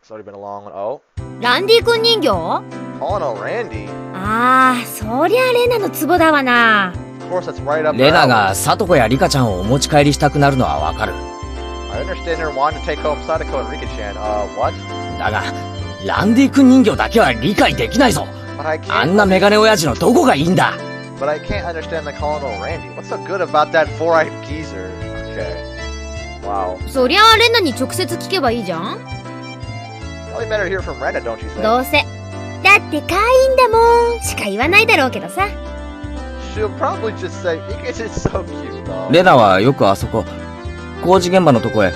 It's already been a long one. Oh? ランディ君人形？ Calling out Randy? ああ、そりゃレナのツボだわな。Of course, that's right up her レナ alley. がサトコやリカちゃんをお持ち帰りしたくなるのはわかる。I understand her wanting to take home Sadako and Rika-chan. What? だが、ランディ君人形だけは理解できないぞ。あんなメガネ親父のどこがいいんだ。But I can't understand the calling out Randy. What's so good about that four-eyed geezer? Okay. Wow. そりゃあレナに直接聞けばいいじゃん。Probably better hear from Rena, don't you think? どうせ。だって可愛いんだもんしか言わないだろうけどさ。She'll probably just say, because it's so cute, though. レナはよくあそこ、工事現場のとこへ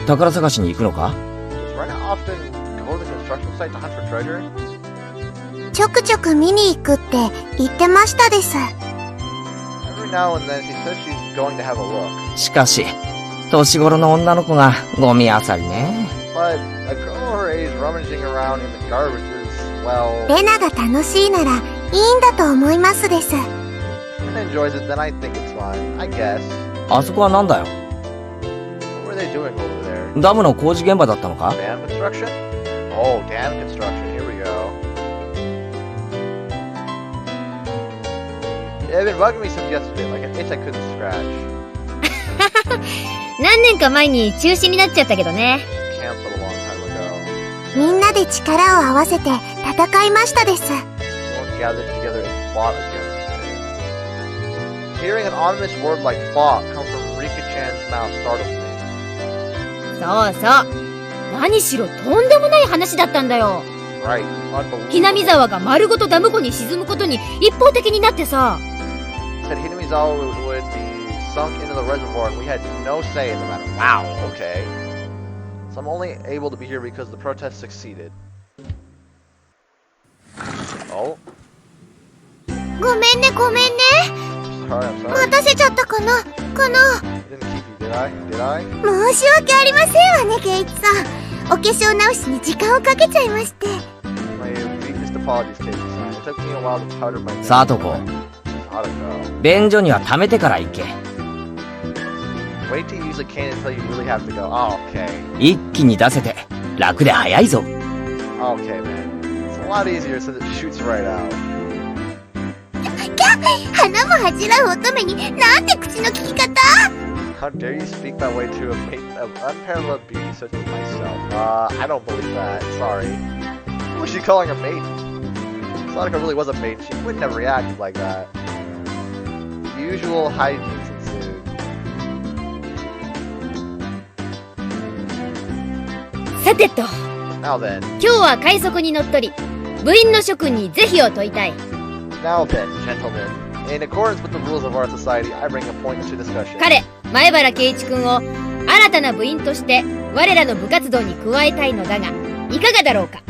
宝探しに行くのか？ Does Rena often go to the construction site to hunt for treasure? ちょくちょく見に行くって言ってましたです。Every now and then she says she's going to have a look. しかし、年頃の女の子がゴミ漁りね。But a girl her age rummaging around in the garbage is, well... レナが楽しいならいいんだと思いますです。Rena enjoys it, then I think it's fine, I guess. あそこはなんだよ。 What were they doing over there? ダムの工事現場だったのか？ Dam construction? Oh, dam construction, here we go. They've been bugging me since yesterday, like an itch I couldn't scratch. 何年か前に中止になっちゃったけどね。Canceled a long time ago. みんなで力を合わせて戦いましたです。Everyone gathered together and fought against it. Hearing an ominous word like fought come from Rika-chan's mouth startled me. そうそう。何しろとんでもない話だったんだよ。Right, unbelievable. ひなみ沢が丸ごとダム湖に沈むことに一方的になってさ。Said Hinamizawa would be sunk into the reservoir and we had no say in the matter. Wow, okay. So I'm only able to be here because the protest succeeded. Oh? ごめんねごめんね。Sorry, I'm sorry. 待たせちゃったかな。Didn't keep you, did I? Did I? 申し訳ありませんわねケイイチさん。お化粧直しに時間をかけちゃいまして。My deepest apologies, Keiichi-san. It took me a while to powder my nose. サトコ、 Sadako. 便所には貯めてから行け。 Wait to use a can until you really have to go. Oh, okay. 一気に出せて楽で早いぞ。 Okay, man. It's a lot easier since it shoots right out. 花も恥じらう乙女になんて口の利き方。 How dare you speak that way to a maiden of unparalleled beauty such as myself? I don't believe that. Sorry. Who was she calling a maiden? Sadako really was a maiden. She wouldn't have reacted like that. The usual hijinks ensued. さてと。 Now then. 今日は快速に乗っ取り、部員の諸君に是非を問いたい。Now then, gentlemen. In accordance with the rules of our society, I bring a point to discussion. 彼、前原圭一君を新たな部員として我らの部活動に加えたいのだが、いかがだろうか。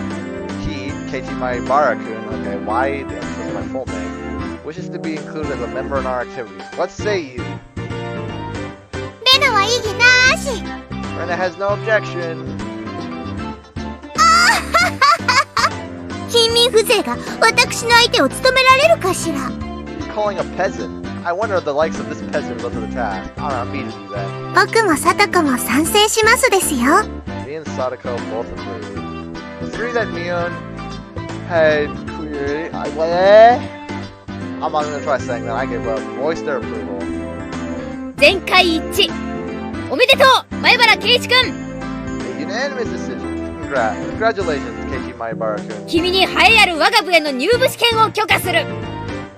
He, Keiichi Maibara-kun, okay, why the emphasis on my full name, wishes to be included as a member in our activities. What say you? レナは異議なーし。 Rena has no objection. 貧民風情が私の相手を務められるかしら。 You're calling a peasant. I wonder if the likes of this peasant was up to the task. I don't know, me to do that. 僕もサトコも賛成しますですよ。 Me and Sadako both agree. The three that Mion had queried, I'm not gonna try saying that. I give up. Voice their approval. 全会一致。おめでとう、前原圭一君。 A unanimous decision. Congratulations, Keiichi Maibara-kun. 君に栄えある我が部への入部試験を許可する。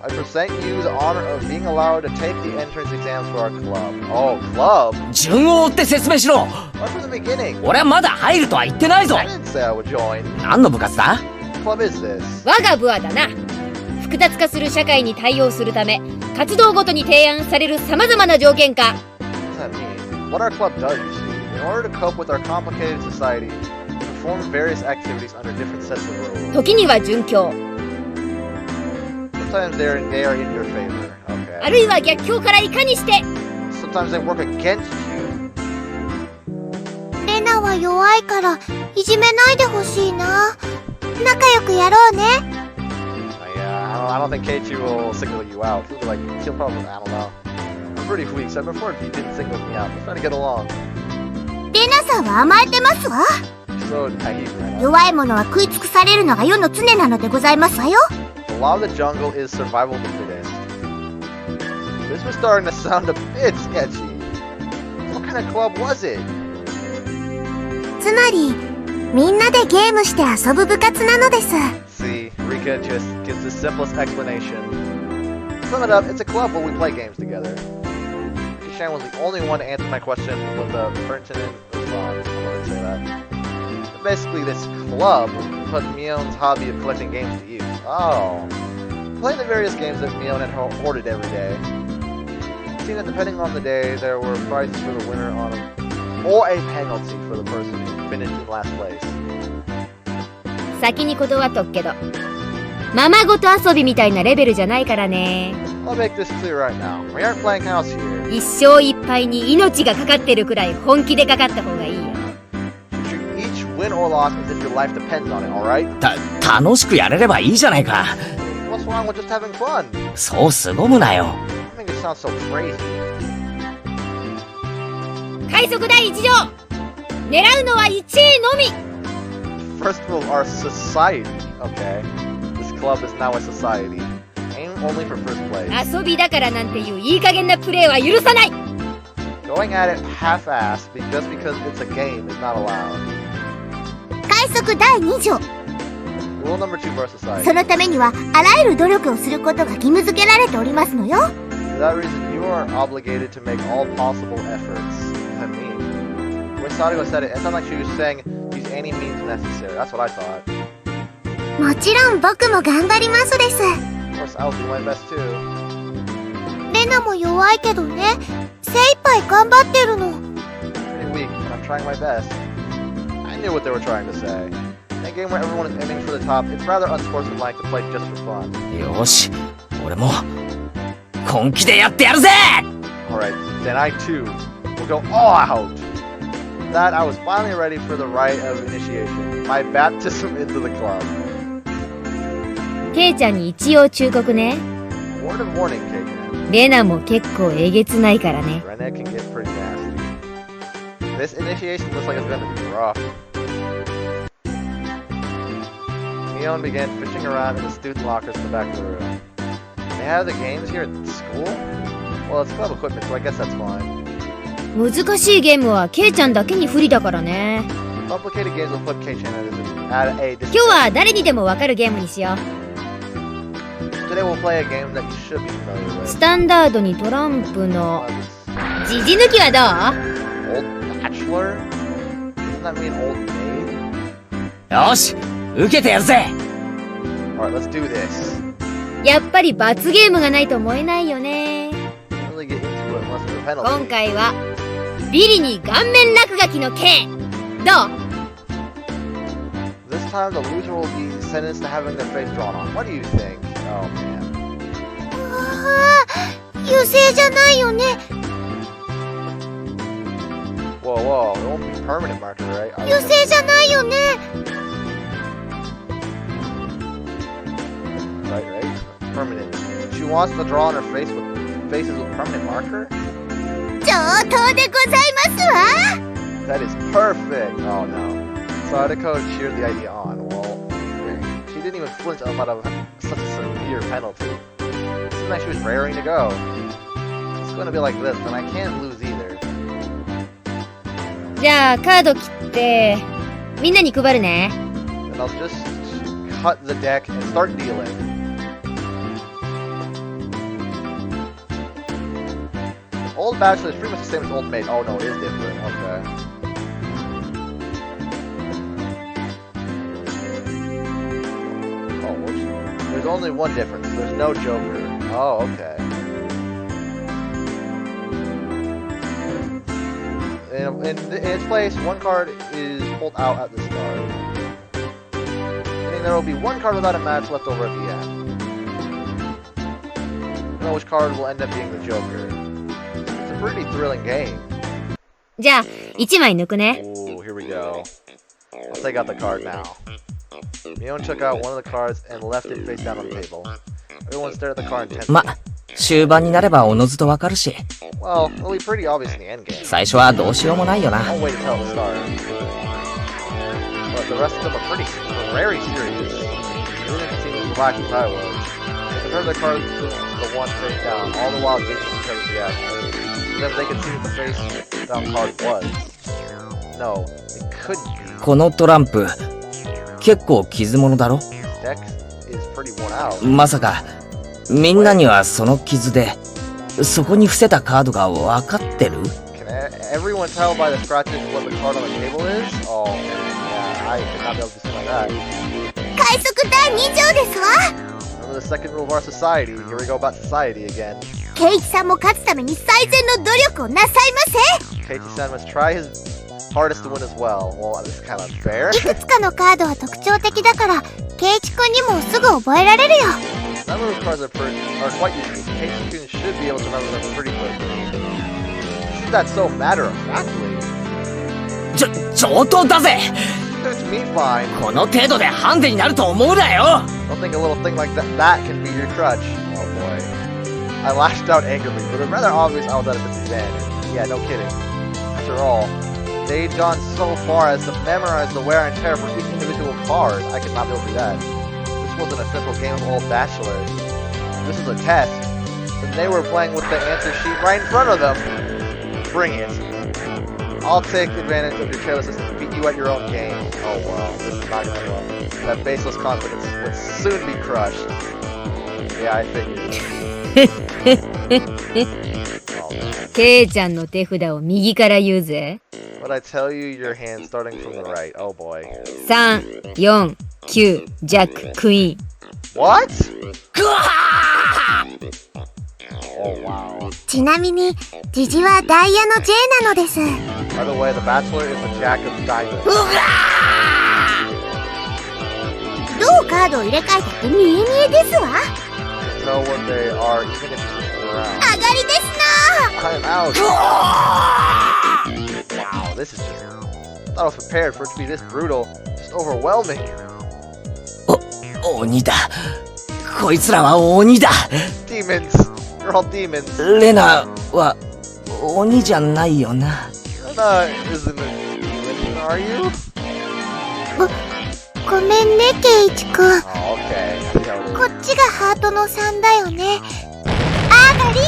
I present you the honor of being allowed to take the entrance exams for our club. Oh, club? 順を追って説明しろ。 Right from the beginning. 俺はまだ入るとは言ってないぞ。 I didn't say I would join. 何の部活だ？ What club is this? 我が部はだな。複雑化する社会に対応するため、活動ごとに提案される様々な条件か。 What does that mean? What our club does, you see, in order to cope with our complicated society, we perform various activities under different sets of rules. 時には準教。 Sometimes they are in your favor. あ Okay. るいは逆境からいかにして。 Sometimes they work against you. レナは弱いからいじめないでほしいな。仲良くやろうね。Yeah, I don't think Keiichi will single you out. He'll probably, I don't know. I'm pretty weak, so I prefer if he didn't single me out. We're trying to get along. レナさんは甘えてますわ。so naive, Rena. 弱い者は食い尽くされるのが世の常なのでございますわよ。 The law of the jungle is survival of the fittest. This was starting to sound a bit sketchy. What kind of club was it? つまり、みんなでゲームして遊ぶ部活なのです。 See, Rika just gives the simplest explanation. To sum it up, it's a club where we play games together. Rika-chan was the only one to answer my question with a pertinent response. I'm going to say that. Basically, this club put Mion's hobby of collecting games to use. Oh. Playing the various games that Mion had hoarded every day. Seeing that depending on the day, there were prizes for the winner on them, or a penalty for the person who finished in last place. 先に断っとくけど、ままごと遊びみたいなレベルじゃないからね。I'll make this clear right now. We aren't playing house here. 一生いっぱいに命がかかってるくらい本気でかかった方がいいよ。Treat each win or loss as if your life depends on it, alright? 楽しくやれればいいじゃないか。What's wrong with just having fun? そう凄むなよ。I think it sounds so crazy. 快速第一条、狙うのは1位のみ。 First rule of our society, okay? This club is now a society. Aim only for first place. 遊びだからなんていういい加減なプレーは許さない。 Going at it half-assed just because it's a game is not allowed. 快速第2条。 Rule number 2 of our society. そのためにはあらゆる努力をすることが義務付けられておりますのよ。 For that reason, you are obligated to make all possible efforts. I mean, when Sadako said it, it sounded like she was saying use any means necessary. That's what I thought. もちろん僕も頑張りますです。 Of course, I'll do my best too. レナも弱いけどね、精一杯頑張ってるの。 Pretty weak, but I'm trying my best. I knew what they were trying to say. In a game where everyone is aiming for the top, it's rather unsportsmanlike to play just for fun. よし、俺も本気でやってやるぜ。 Alright, then I too will go all out. With that, I was finally ready for the rite of initiation, my baptism into the club. ケイちゃんに一応忠告ね。 Word of warning, Keiichi. レナも結構えげつないからね。 Rena can get pretty nasty. This initiation looks like it's gonna be rough. Mion began fishing around in the student lockers in the back of the room. They have the games here at school? Well, it's club equipment, so I guess that's fine. 難しいゲームはケイちゃんだけに不利だからね。 Complicated games will put Keiichi at a 今日は誰にでもわかるゲームにしよう。 Today we'll play a game that you should be familiar with. スタンダードにトランプのジジ抜きはどう？ Old Bachelor? Doesn't that mean old maid? よし、受けてやるぜ。 Alright, let's do this. やっぱり罰ゲームがないと燃えないよね。 Can't really get into it unless there's a 今 penalty. 回はビリに顔面落書きの刑。どう？ This time the loser will be sentenced to having their face drawn on. What do you think? Oh man. ああ、油性じゃないよね。 Whoa, whoa, it won't be permanent marker, right? 油性じゃないよね。 Right. Permanent. She wants to draw on her face with faces with permanent marker? 上等でございますわ。 That is perfect! Oh no. Sadako cheered the idea on. Well, she didn't even flinch out of such a severe penalty. It seemed like she was raring to go. It's going to be like this, and I can't lose either. じゃあカード切ってみんなに配るね。 And I'll just cut the deck and start dealing. Old Bachelor is pretty much the same as Old Maid. Oh no, it is different. Okay. Oh, there's only one difference. There's no Joker. Oh, okay. In its place, one card is pulled out at the start. Meaning there will be one card without a match left over at the end. I don't know which card will end up being the Joker. It's a pretty thrilling game. じゃあ1枚抜くね。 Ooh, here we go. I'll take out the card now. Mion took out one of the cards and left it face down on the table. Everyone stared at the card intently. ま、終盤になればおのずとわかるし。 Well, it'll be pretty obvious in the endgame. 最初はどうしようもないよな。 I'll wait until the start. but the rest of them are very serious. They didn't seem as relaxed as I was. They heard the card the one face down, all the while gauging each other's reaction. Then they could see what the face down card was. No, it couldn't be. このトランプ、結構傷物だろ? Deck is pretty worn out. まさか、みんなにはその傷で、そこに伏せたカードが分かってる? Can everyone tell by the scratches what the card on the table is? Oh, yeah, I could not be able to see like that. 快速第2条ですわ。 Remember the second rule of our society. Here we go about society again. ケイイチさんも勝つために最善の努力をなさいませ。 Keiichi-san must try his hardest to win as well. Well, this is kind of unfair. いくつかのカードは特徴的だから、ケイイチくんにもすぐ覚えられるよ。Some of the cards are quite unique. Keiichi-kun should be able to remember them pretty quickly. Isn't that so matter-of-factly? 上等だぜ! It's me fine. この程度でハンデになると思うなよ! Don't think a little thing like that can be your crutch. Oh boy. I lashed out angrily, but it was rather obvious I was at a disadvantage. Yeah, no kidding. After all, they'd gone so far as to memorize the wear and tear for each individual card. I could not be able to do that. This wasn't a simple game of old bachelors. This was a test. And they were playing with the answer sheet right in front of them. Bring it. I'll take advantage of your carelessness and beat you at your own game. Oh well, this is not gonna go. That baseless confidence would soon be crushed. Yeah, I figured. ケイちゃんの手札を右から言うぜ。But I tell you, your hand starting from the right. Oh boy. 3、4、9、ジャック、クイーン。What? ぐわOh wow. ちなみに、ジジはダイヤの J なのです。 By the way, the Bachelor is the Jack of Diamonds. どうカードを入れ替えたって見え見えですわ。 Tell what they are, even if you switch around. 上がりですな。 I'm out. Wow, this is just... I thought I was prepared for it to be this brutal. Just overwhelming. 鬼だ。こいつらは鬼だ。 Demons. You're all demons. レナは鬼じゃないよな。Rena isn't a demon, are you? ごめんね、ケイイチくん。 Oh, okay. I see how it is. こっちがハートの3だよね。あがり。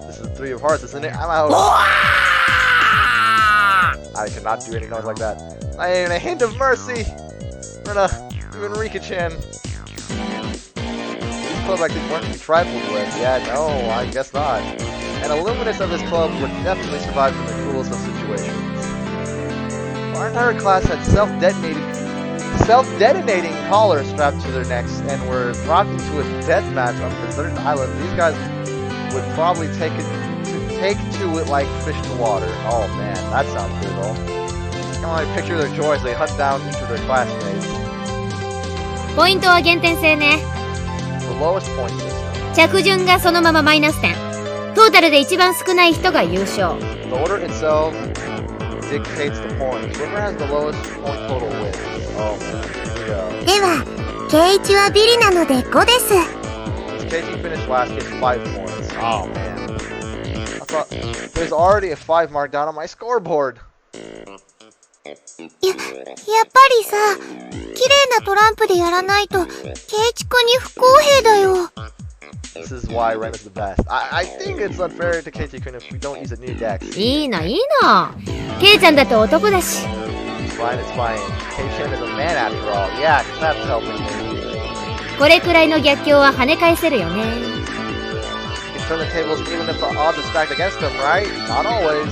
This is 3 of hearts, isn't it? I'm out. I cannot do any noise like that. Not even a hint of mercy. Rena, even Rika-chan. These club activities weren't to be trifled with. Yeah, no, I guess not. An illuminist of this club would definitely survive from the cruelest of situations. Our entire class had self-detonating collars strapped to their necks and were brought into a death match on a deserted island. These guys would probably take to it like fish to water. Oh man, that sounds brutal. I can only picture their joy as they hunt down each of their classmates. ポイントは減点制ね。 The lowest point system. 着順がそのままマイナス点。トータルで一番少ない人が優勝。 The order itself dictates the points. Whoever has the lowest point total wins. Oh man, here we go. では、ケイイチはビリなので5です。 Since Keiichi finished last, he gets 5 points. Oh man. I thought there's already a 5 marked down on my scoreboard. やっぱりさ、綺麗なトランプでやらないと、ケイイチくんに不公平だよ。 This is why Ren is the best. I think it's unfair to Keiichi-kun if we don't use a new deck. いいのいいの。ケイちゃんだって男だし。 It's fine, it's fine. Keiichi-kun is a man after all. Yeah, that's helping me. これくらいの逆境は跳ね返せるよね。 You can turn the tables even if the odds are stacked against them, right? Not always.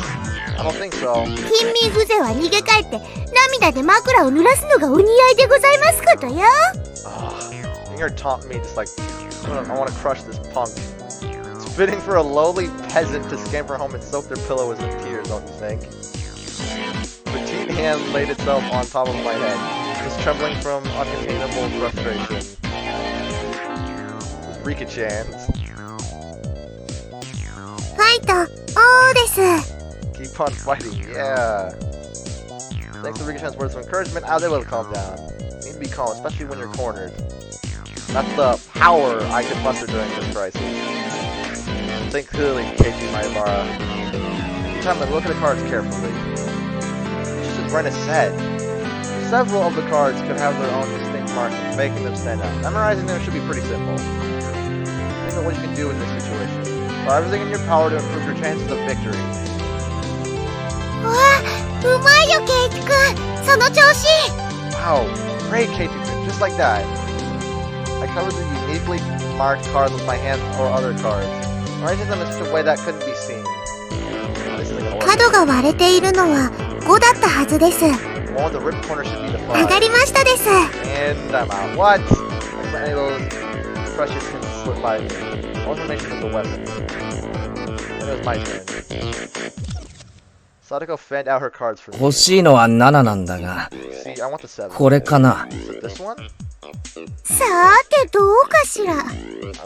I don't think so. 貧民風情は逃げ帰って、涙で枕を濡らすのがお似合いでございますことよ。You're taunting me just like, I want to crush this punk. It's fitting for a lowly peasant to scamper home and soak their pillows in tears, don't you think? Petite hand laid itself on top of my head, just trembling from uncontainable frustration. Rika-chan's. ファイト、おーです。 Keep on fighting, yeah. Thanks to Rika-chan's words of encouragement, I was able to calm down. You need to be calm, especially when you're cornered. That's the power I could muster during this crisis. Think clearly, Keiichi Maibara. Every time I look at the cards carefully, just as Rena said, several of the cards could have their own distinct markings, making them stand out. Memorizing them should be pretty simple. Think of what you can do in this situation. Try everything in your power to improve your chances of victory. うわ、うまいよケイチくん。その調子。 Wow, great Keiichi-kun, just like that. I covered the uniquely marked cards with my hands or other cards, arranging them in such a way that couldn't be seen. This isn't gonna work. 角が割れているのは5だったはずです。 One of the ripped corners should be the 上が 5. りましたです。 And I'm out. What? I let any of those precious hints slip by me. All information is a weapon. And it was my turn. Sadako fanned out her cards for me. 欲しいのは7なんだが、 See, I want the 7. これかな。 Is it this one? さーてどうかしら。 I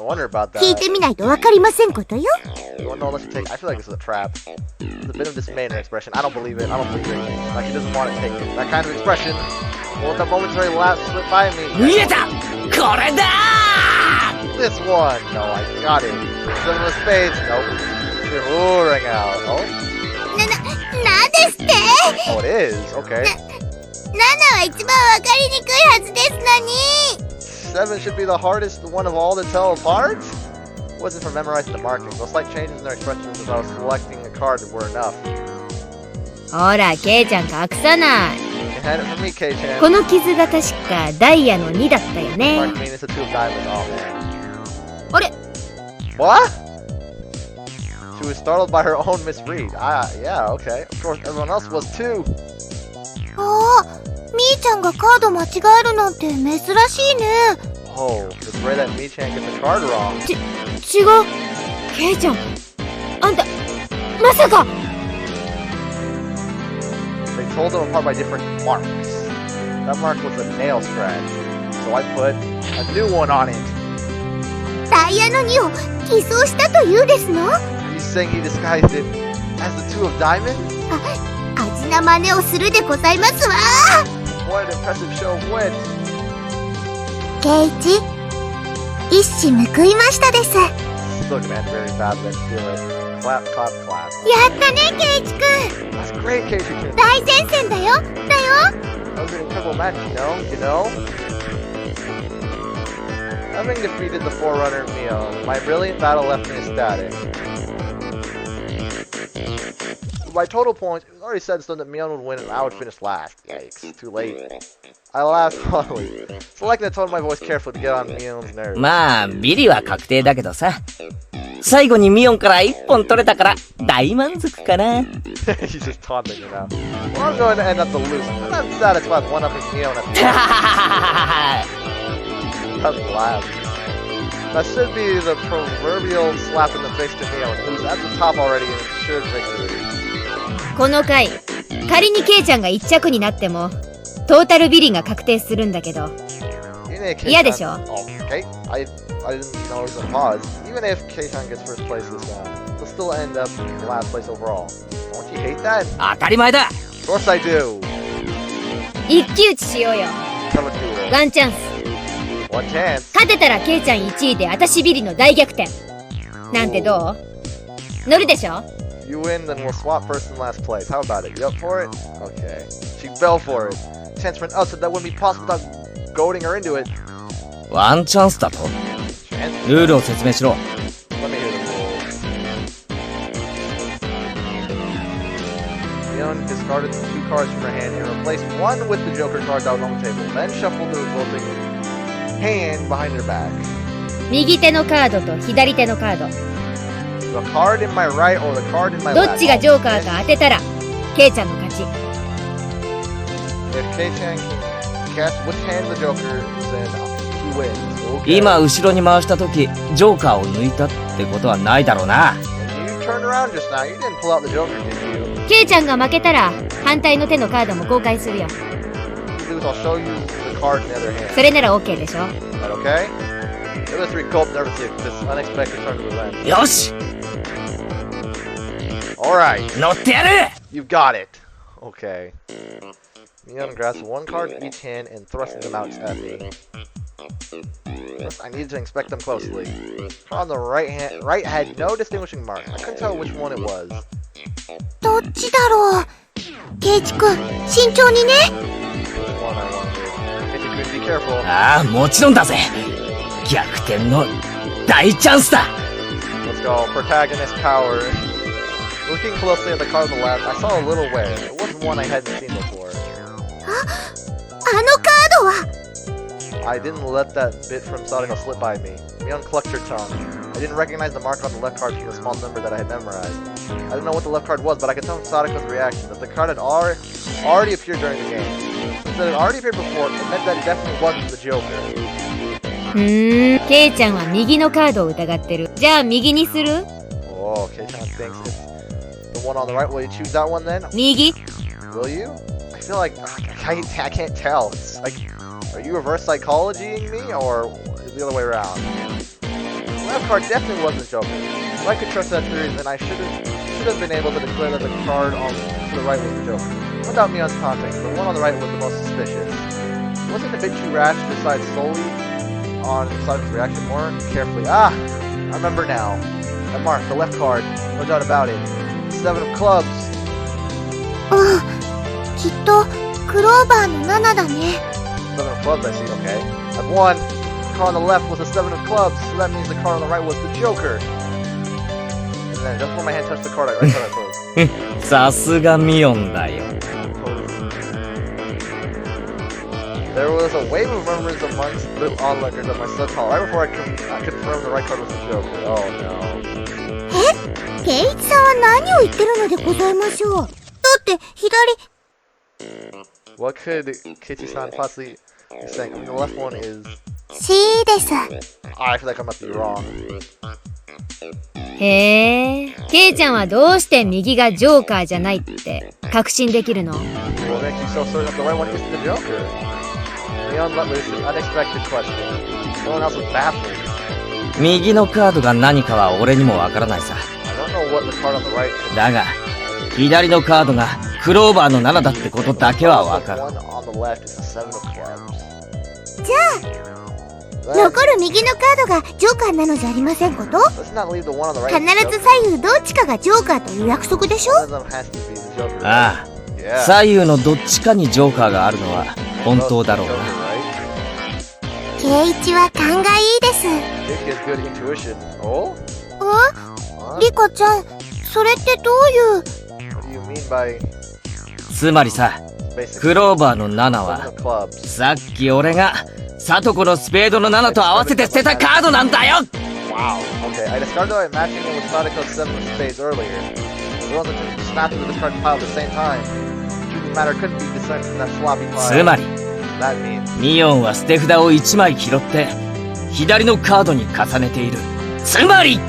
wonder about that. 聞いてみないとわかりませんことよ。 You wanna know what she take? I feel like this is a trap. There's a bit of dismay in her expression. I don't believe it. I don't believe it. Like she doesn't want to take it. That kind of expression will let that momentary lapse slip by me. 見えた、これだー。 This one. No, I got it. Seven of spades. Nope. Ring out. Oh. なんですって。 Oh, it is. Okay. 7は一番わかりにくいはずですのに。 7 should be the hardest one of all to tell apart? It wasn't for memorizing the markings. Those slight changes in their expressions as I was selecting a card were enough. ほら、ケイちゃん隠さない。 You can hand it from me, Kei-chan. この傷が確かダイヤの2だったよ Mark ね。 mean it's a 2 of diamonds. Oh, man. あれ What? She was startled by her own misread. Yeah, okay. Of course, everyone else was too. ああ、みーちゃんがカード間違えるなんて珍しいね。 Oh, it's rare that Mi-chan gets the card wrong. 違う。ケイちゃん、あんた、まさか。 They told them apart by different marks. That mark was a nail scratch, so I put a new one on it. ダイヤの2を偽装したというですの？ He's saying he disguised it as the 2 of diamonds? 味な真似をするでございますわ。 What an impressive show of wit. ケイチ、一矢報いましたです。 Look, man, very bad. Let's do it. Clap, clap, clap. やったね、ケイチくん。 That's great, Keiichi-kun. 大前線だよ。だよ。 That was an incredible match, you know? Having defeated the Forerunner Mion, my brilliant battle left me ecstatic. By total points, it was already set in stone that Mion would win and I would finish last. Yikes, too late. I laughed haughtily, selecting the tone of my voice carefully to get on Mion's nerves. まあ、ビリは確定だけどさ。最後にミオンから1本取れたから大満足かな。He's just taunting you now. Well, I'm going to end up the loose. I'm satisfied with one-upping Mion at the That laugh. That should be the proverbial slap in the face to Mion, who's at the top already and ensured victory. この回、仮にケイちゃんが1着になっても、トータルビリが確定するんだけど。嫌でしょ？ Okay, I didn't know it was a pause. Even if Kei-chan gets first place this time, he'll still end up in last place overall. Don't you hate that? 当たり前だ。 Of course I do. 一騎打ちしようよ。 Come to it. ワンチャンス。 One chance. 勝てたらケイちゃん1位で私ビリの大逆転。なんてどう？乗るでしょ？ You win, then we'll swap first and last place. How about it? You up for it? Okay. She fell for it. Chance for an upset that wouldn't be possible without goading her into it. ワンチャンスだと。 Chance? ルールを説明しろ。 Let me hear the rules. Mion discarded 2 cards from her hand and replaced one with the Joker card that was on the table. Then shuffled the resulting hand behind her back. 右手のカードと左手のカード。 The card in my right or the card in my ど left. っちがジョーカーか当てたら、ケイちゃんの勝ち。 If Kei-chan can guess which hand the Joker is in, he wins. Okay. 今後ろに回した時ジョーカーを抜いたってことはないだろうな。 When you turned around just now, you didn't pull out the Joker, did you? ケイちゃんが負けたら、反対の手のカードも公開するよ。 What I'll do is I'll show you the card in the other hand. それなら OK でしょ。 Is that okay? The other 3 gulp nervously at this unexpected turn of events. よし Alright, 乗ってやる。 you've got it. Okay. Mion grasps 1 card in each hand and thrusts them out at me. First, I needed to inspect them closely. On the right had no distinguishing mark. I couldn't tell which one it was. どっちだろう。ケイチくん、慎重にね。one I wanted. Keiichi-kun, be careful. ああ、もちろんだぜ。逆転の大チャンスだ。 Let's go. Protagonist power. Looking closely at the card on the left, I saw a little wear. It wasn't one I hadn't seen before. あのカードは I didn't let that bit from Sadako slip by me. Mion clucked her tongue. I didn't recognize the mark on the left card from the small number that I had memorized. I didn't know what the left card was, but I could tell from Sadako's reaction that the card had already appeared during the game. Since it had already appeared before, it meant that it definitely wasn't the Joker. ケイちゃんは右のカードを疑ってる。じゃあ右にする？ Oh, Keiichi thinks it's the one on the right. Will you choose that one then? 右？ Will you? I feel like I can't tell. It's like, are you reverse psychologying me or the other way around? The left card definitely wasn't Joker. If I could trust that theory, then I should have been able to declare that the card on to the right was the Joker. Without Mion's context, the one on the right was the most suspicious. Wasn't it a bit too rash to decide solely on Sadako's reaction more carefully? Ah! I remember now. That mark, the left card, no doubt about it. 7 of clubs. きっとクローバーの7だね。 7 of clubs, I see, okay. I've won. The card on the left was a 7 of clubs, so that means the card on the right was the Joker. And then just when my hand touched the card, I card I closed. さすがミオンだよ。 There was a wave of murmurs amongst the onlookers at my son's hall right before I confirmed the right card was the Joker. Oh no. ケイイチさんは何を言ってるのでございましょう。だって左 What could Keiichi-san possibly be saying? I mean, the left one is... C です。I feel like I must be wrong. へえ、ケイちゃんはどうして右がジョーカーじゃないって確信できるの？ What makes you so certain that the right one isn't the Joker? Mion let loose an unexpected question. No one else was baffled. 右のカードが何かは俺にもわからないさ。I don't know what the card on the right is. だが、左のカードがクローバーの7だってことだけはわかる。 The one on the left is a 7 of clubs. じゃあ残る右のカードがジョーカーなのじゃありませんこと？ Let's not leave the one on the right. 必ず左右どっちかがジョーカーという約束でしょ？ One of them has to be the Joker. ああ、 Yeah. 左右のどっちかにジョーカーがあるのは本当だろうな。 ケイイチは勘がいいです。 Nick has good intuition. Oh? リカちゃん、それってどういう？ What do you mean by つまりさ、 basic クローバーの7 7は of clubs? さっき俺がサトコのスペードの7と合わせて捨てたカードなんだよ。 Wow. Okay, I discarded it by matching it with Sadako's 7 of spades earlier. The ones that snapped into the discard pile at the same time. The truth of the matter couldn't be discerned from that sloppy つ pile. まり That means ミオンは捨て札を1枚拾って左のカードに重ねている。つまり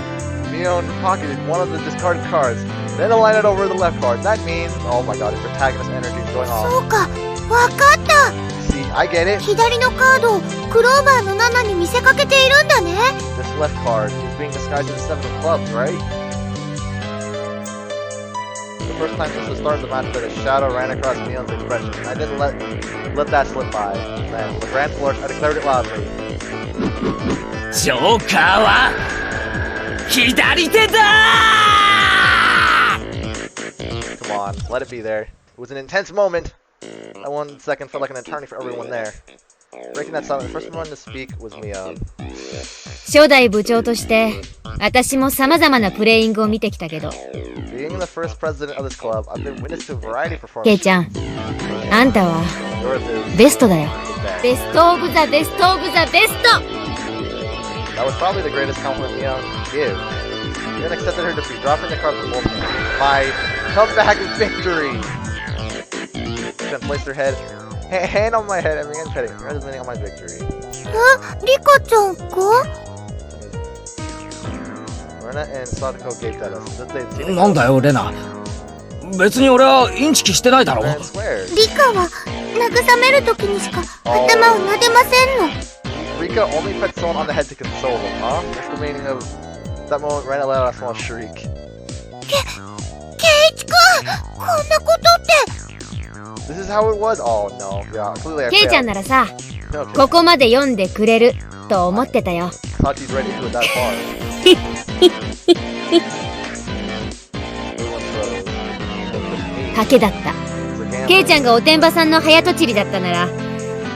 Mion pocketed one of the discarded cards, then aligned it over the left card. That means, oh my god, his protagonist energy is going そ on. うか、わかった。 See, I get it. 左のカードをクローバーの7に見せかけているんだね。 This left card is being disguised as a 7 of clubs, right? The first time since the start of the match that a shadow ran across Mion's expression. I didn't let that slip by. Then, with a grand flourish, I declared it loudly. ジョーカーは左手だ。 Come on, let it be there. It was an intense moment. That 1 second felt like an eternity for everyone there. Breaking that silence, the first one to speak was Mion. 初代部長として私も様々なプレイングを見てきたけど、 Being the first president of this club, I've been witness to a variety of ケイ performances. ちゃん、あんたは Yours is ベストだよ。 the best. ベストオブザベストオブザベスト。 That was probably the greatest compliment Mion could give. Mion accepted her defeat, dropping the card from both hands. My comeback victory! Then placed her hand on my head and began petting. Congratulating on my victory. リカちゃんか？ Rena and Sadako gaped at us. As if they had seen なんだよレナ。別に俺はインチキしてないだろ。 Rena swears. リカは慰めるときにしか頭を撫でませんの。 Rika only pet someone on the head to console them, huh? What's the meaning of that moment? Rena let out a small shriek. ケイイチくん、こんなことって。 This is how it was? Oh no. Yeah, clearly I ケイちゃん failed. ならさ、 No, okay. ここまで読んでくれると思ってたよ。 Thought she's ready to go that far. Everyone froze. Looked at me. 賭けだった。 It was a gambling. ケイちゃんがおてんばさんの早とちりだったなら、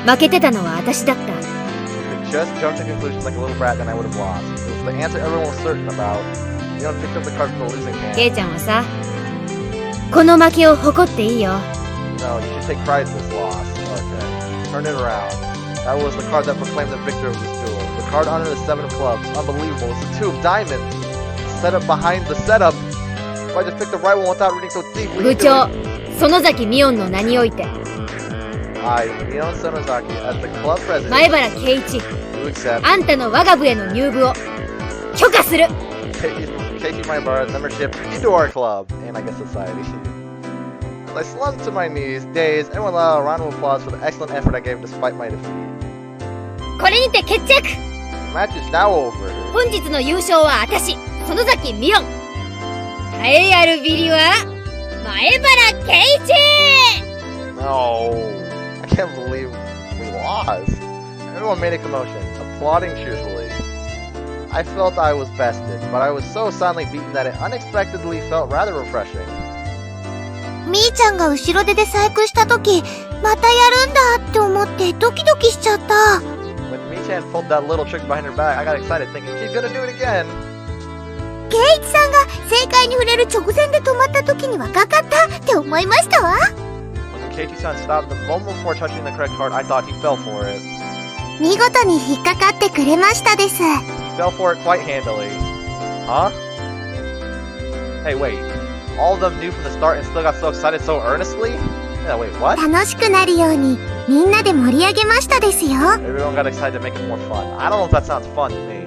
負けてたのは私だった。I could just jump to conclusions like a little brat, then I would have lost. It was the answer everyone was certain about. Mion picked up the card from the losing hand. ケイちゃんはさ、この負けを誇っていいよ。No, you should take pride in this loss. Okay. Turn it around. That was the card that proclaimed the victor of this duel. The card under the 7 of clubs. Unbelievable. It's the 2 of diamonds. Set up behind the setup. If I just picked the right one without reading so deeply. 部長、園崎ミオンの名において。I, Mion Sonozaki, as the club president, 前原圭一、 do accept あんたの我が部への入部を許可する。Keiichi Maibara's membership into our club, and I guess society. As I slumped to my knees, dazed, everyone allowed a round of applause for the excellent effort I gave despite my defeat. これにて決着。 The match is now over. 本日の優勝は私、園崎ミオン。栄えあるビリは前原圭一。 No, I can't believe we lost. Everyone made a commotion, applauding cheerfully. I felt I was bested, but I was so soundly beaten that it unexpectedly felt rather refreshing. みーちゃんが後ろ手で細工した時、またやるんだって思ってドキドキしちゃった。When Mii-chan pulled that little trick behind her back, I got excited thinking she's gonna do it again. ケイイチさんが正解に触れる直前で止まった時にはかかったって思いましたわ。When Keiichi-san stopped the moment before touching the correct card, I thought he fell for it. 見事に引っかかってくれましたです。 He fell for it quite handily. Huh? Hey, wait. All of them knew from the start and still got so excited so earnestly? Yeah, wait, what? 楽しくなるようにみんなで盛り上げましたですよ。 Everyone got excited to make it more fun. I don't know if that sounds fun to me.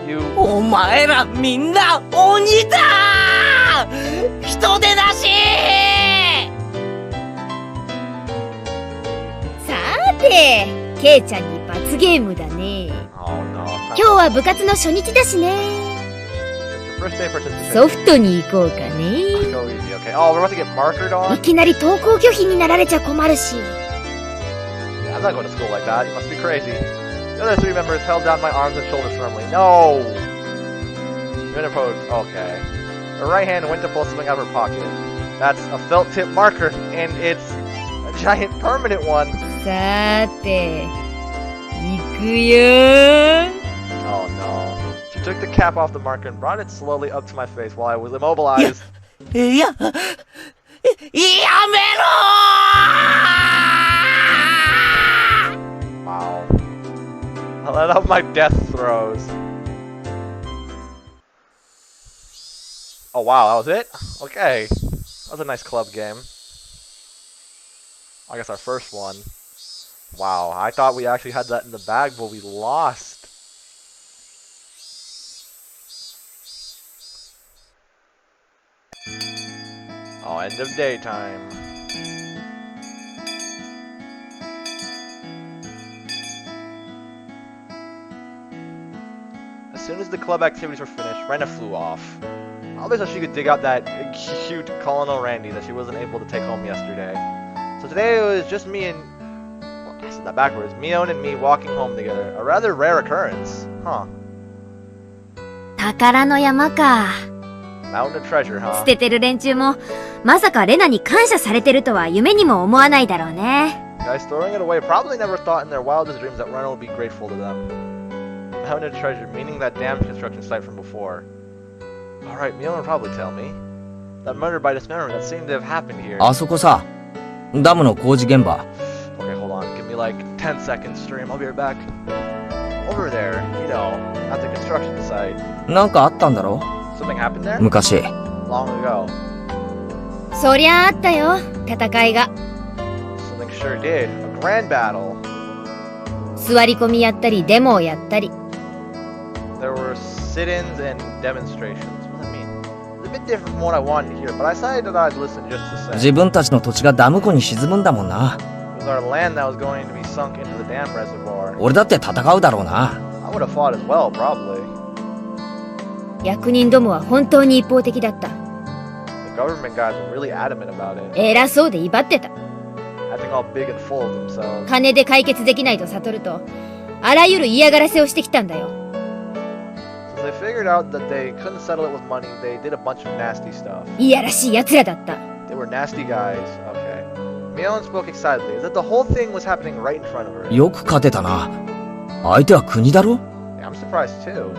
You... お前らみんな鬼だー！人手なしさて、ケイちゃんに罰ゲームだね。 Oh no. 今日は部活の初日だしね。 First day participation. ソフトに行こうかね。 Go easy, okay. Oh, we're about to get markered い on? きなり登校拒否になられちゃ困るし。 Yeah, I'm not going to school like that. You must be crazy. The other 3 members held down my arms and shoulders firmly. No! You interposed. Okay. Her right hand went to pull something out of her pocket. That's a felt tip marker, and it's a giant permanent one. さーて、行くよー。 Oh no. She took the cap off the marker and brought it slowly up to my face while I was immobilized. いや、やめろー Wow. I let out my death throes. Oh wow, that was it? Okay. That was a nice club game. I guess our first one. Wow, I thought we actually had that in the bag, but we lost. Oh, end of daytime. As soon as the club activities were finished, Rena flew off. Probably so she could dig out that cute Colonel Randy that she wasn't able to take home yesterday. So today it was just me and... Well, I said that backwards. Mion and me walking home together. A rather rare occurrence. Huh. 宝の山か。 Mountain of treasure, 捨 huh? ててる連中も、まさかレナに感謝されてるとは夢にも思わないだろうね。Guys throwing it away probably never thought in their wildest dreams that Rena would be grateful to them. Mountain of treasure, meaning that damn construction site from before. Alright, Mion will probably tell me. That murder by dismemberment that seemed to have happened here. あそこさ、ダムの工事現場。 Okay, hold on. Give me like 10 seconds, stream. I'll be right back. Over there, you know, at the construction site. なんかあったんだろ Something happened there? 昔。 Long ago. そりゃあったよ、戦いが。 Something sure did. A grand battle. 座り込みやったり、デモをやったり。 There were sit-ins and demonstrations. What does that mean? It's a bit different from what I wanted to hear, but I decided that I'd listen just the same. 自分たちの土地がダム湖に沈むんだもんな。 It was our land that was going to be sunk into the dam reservoir. 俺だって戦うだろうな。 I would have fought as well, probably. 役人どもは本当に一方的だった。 The government guys were really adamant about it. 偉そうで威張ってた。 Acting all big and full of themselves. 金で解決できないと悟ると、あらゆる嫌がらせをしてきたんだよ。 Since they figured out that they couldn't settle it with money, they did a bunch of nasty stuff. いやらしい奴らだった。 They were nasty guys. Okay. Mion spoke excitedly, as if the whole thing was happening right in front of her. よく勝てたな。相手は国だろ？ Yeah, I'm surprised too.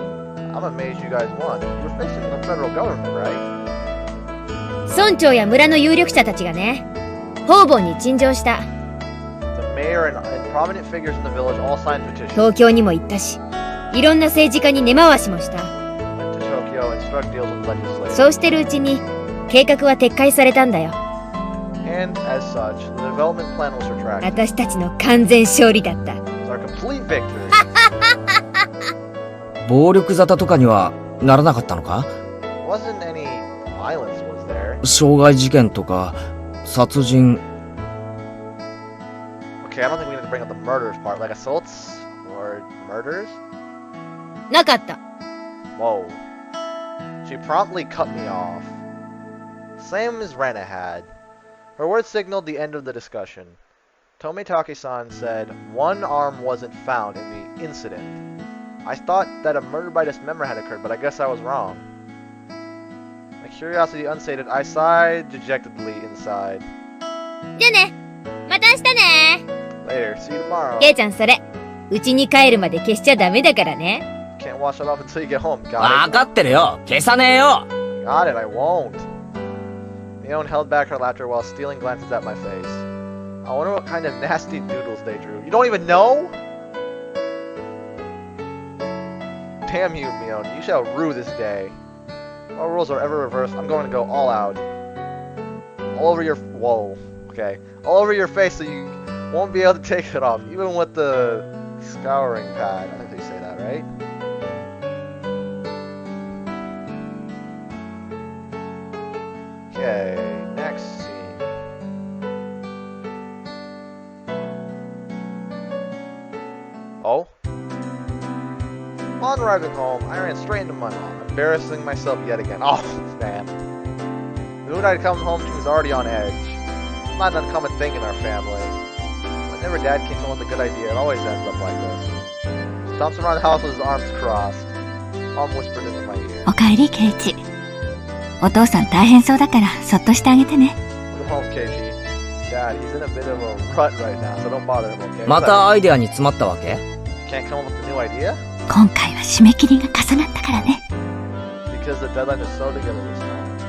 I'm amazed you guys won. You were facing the federal government, right? 村長や村の有力者たちがね、方々に陳情した。The mayor and prominent figures in the village all signed petitions. 東京にも行ったし、いろんな政治家に根回しもした。Went to Tokyo and struck deals with legislators. そうしてるうちに、計画は撤回されたんだよ。And as such, the development plan was retracted. 私たちの完全勝利だった。It was our complete victory. 暴力沙汰とかにはならなかったのか？ Wasn't any violence, was there? 傷害事件とか殺人。 Okay, I don't think we need to bring up the murders part, like assaults or murders. なかった。Whoa. She promptly cut me off. Same as Rena had. Her words signaled the end of the discussion. Tomitake-san said one arm wasn't found in the incident. I thought that a murder by dismemberment had occurred, but I guess I was wrong. My curiosity unsated, I sighed dejectedly inside. じゃあね。また明日ね。 Later, see you tomorrow. ケイちゃんそれ、うちに帰るまで消しちゃダメだからね。 Can't wash it off until you get home. Got わかってるよ。消さねえよ。 Got it, I won't. Mion held back her laughter while stealing glances at my face. I wonder what kind of nasty doodles they drew. You don't even know? Damn you, Mion. You shall rue this day. If all rules are ever reversed, I'm going to go all out. All over your... Whoa. Okay. All over your face so you won't be able to take it off. Even with the scouring pad. I think they say that, right? Okay, next scene. Oh? Upon arriving home, I ran straight into my mom, embarrassing myself yet again. Oh, man. The mood I'd come home to was already on edge. It's not an uncommon thing in our family. Whenever Dad came home with a good idea, it always ends up like this. He stomps around the house with his arms crossed. Mom whispered into my ear. おかえり、ケイチ。お父さん大変そうだから、そっとしてあげてね。 Welcome home, Keiichi. Dad, he's in a bit of a rut right now, so don't bother him, okay? またアイデアに詰まったわけ？ Can't come up with a new idea? 今回は締め切りが重なったからね。 Because the deadline is so together this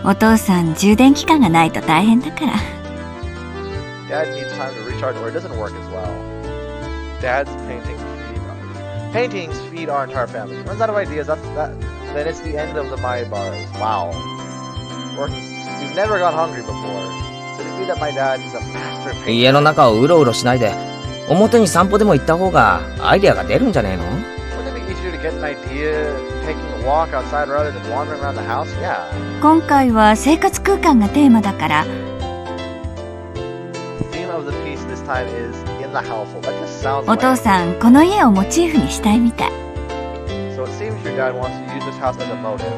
time. お父さん充電期間がないと大変だから。 Dad needs time to recharge or it doesn't work as well. Dad's paintings feed our entire family. If he runs out of ideas, then it's the end of the Mai bars. Wow. We've never got hungry before. Could it be that my dad is a master painter? 家の中をうろうろしないで、表に散歩でも行った方がアイデアが出るんじゃねえの？ Wouldn't it be easier to get an idea taking a walk outside rather than wandering around the house? Yeah. 今回は生活空間がテーマだから。 The theme of the piece this time is in the household. That just sounds お父 lame. さんこの家をモチーフにしたいみたい。 So it seems your dad wants to use this house as a motive.